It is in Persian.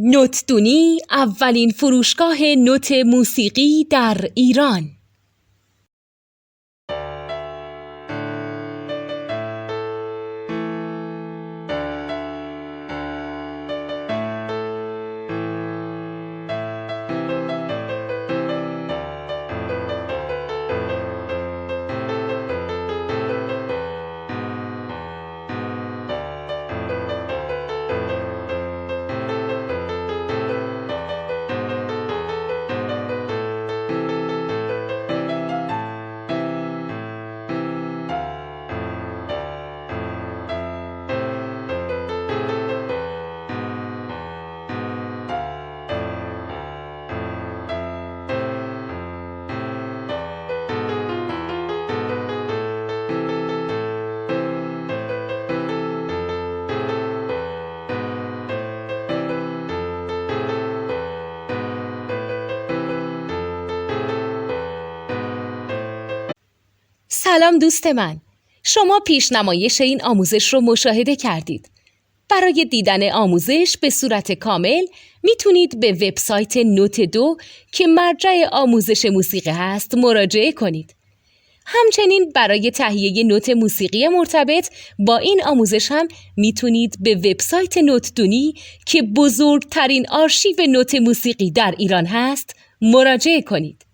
نوتدونی اولین فروشگاه نوت موسیقی در ایران. سلام دوست من، شما پیشنمایش این آموزش رو مشاهده کردید. برای دیدن آموزش به صورت کامل میتونید به وبسایت نوت 2 که مرجع آموزش موسیقی هست مراجعه کنید. همچنین برای تهیه نوت موسیقی مرتبط با این آموزش هم میتونید به وبسایت نوتدونی که بزرگترین آرشیو نوت موسیقی در ایران هست مراجعه کنید.